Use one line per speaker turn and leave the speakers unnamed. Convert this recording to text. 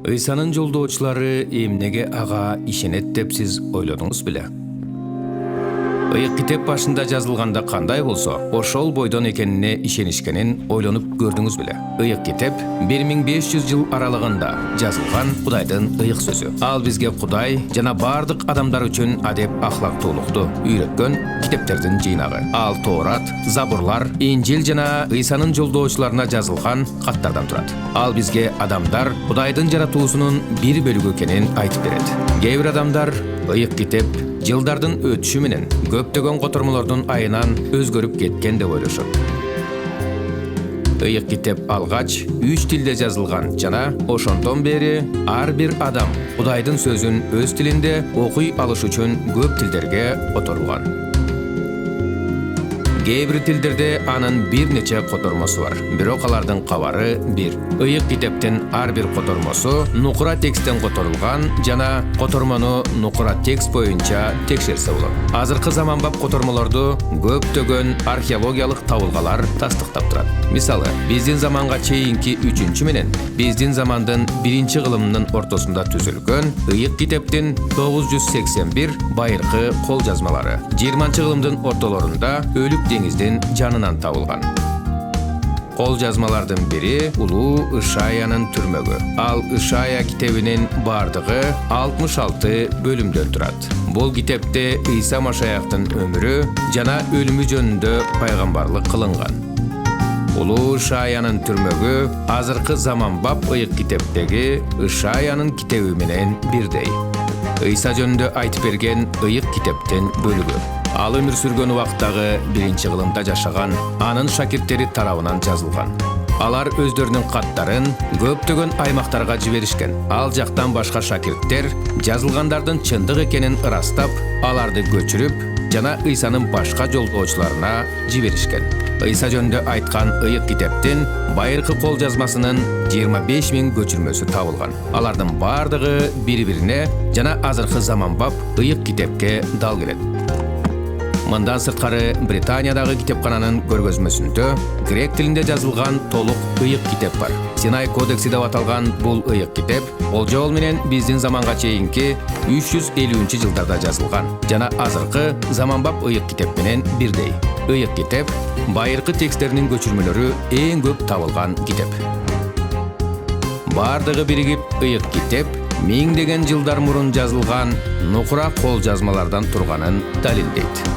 Ыйсанын жолдоочулары эмнеге ага ишенет деп сиз ойлодуңуз беле? Ыйык китеп башында жазылганда кандай болсо, ошол бойдон экенине ишенишкенин ойлонуп көрдүңүз беле? Ыйык китеп 1500 жыл аралыгында жазылган Кудайдын ыйык сөзү. Ал бизге Кудай жана бардык адамдар үчүн адеп ахлактуулукту үйрөткөн китептердин жыйнагы. Ал Тоорат, Забурлар, Инжил жана Ыйсанын жолдоочуларына жазылган каттардан турат. Ал бизге адамдар Кудайдын жаратуусунун бир бөлүгү экенин айтып берет. Кээ бир адамдар ыйык китеп жылдардын өтүшү менен көптөгөн котормолордун айынан өзгөрүп кеткен деп ойлошот. Ыйык китеп алгач 3 тилде жазылган жана ошондон бери ар бир адам Кудайдын сөзүн өз тилинде окуй алыш үчүн көп тилдерге которулган. Кээ бир тилдерде анын бир нече котормосу бар. Бирок алардын кабары бир. Ыйык китептин ар бир котормосу нукура тексттен которулган жана котормону нукура текст боюнча текшерсе болот. Азыркы заманбап котормолорду көптөгөн археологиялык табылгалар тастыктап турат. Мисалы, биздин заманга чейинки 3-чү менен биздин замандын 1-чи кылымынын ортосунда түзүлгөн ыйык китептин 981 байыркы кол жазмалары 20-чы кылымдын ортолорунда Өлүк деңиздин жанынан табылган. Кол жазмалардын бири улуу Ышаянын түрмөгү. Ал Ышая китебинин бардыгы 66 бөлүмдөн турат. Бул китепте Ыйса Машаяктын өмүрү жана өлүмү жөнүндө пайгамбарлык кылынган. Улуу Ышаянын түрмөгү азыркы заманбап ыйык китептеги Ышаянын китеби менен бирдей. Ыйса жөнүндө айтып берген ыйык китептин бөлүгү. Ал өмүр сүргөн убактагы 1-чи кылымда жашаган анын шакирттери тарабынан жазылган. Алар өздөрүнүн каттарын көптөгөн аймактарга жиберишкен. Ал жактан башка шакирттер жазылгандардын чындык экенин ырастап, аларды көчүрүп жана Ыйсанын башка жолдоочуларына жиберишкен. Ыйса жөнүндө айткан ыйык китептин байыркы кол жазмасынын 25 000 көчүрмөсү табылган. Алардын бардыгы бири-бирине жана азыркы заманбап ыйык китепке дал келет. Мындан сырткары Британиядагы китепкананын көргөзмөсүндө грек тилинде жазылган толук ыйык китеп бар. Синай кодекси деп аталган бул ыйык китеп болжол менен биздин заманга чейинки 350-чы жылдарда жазылган жана азыркы заманбап ыйык китеп менен бирдей. Ыйык китеп байыркы тексттеринин көчүрмөлөрү эң көп табылган китеп. Бардыгы биригип ыйык китеп миңдеген жылдар мурун жазылган нукура кол жазмалардан турганын далилдейт.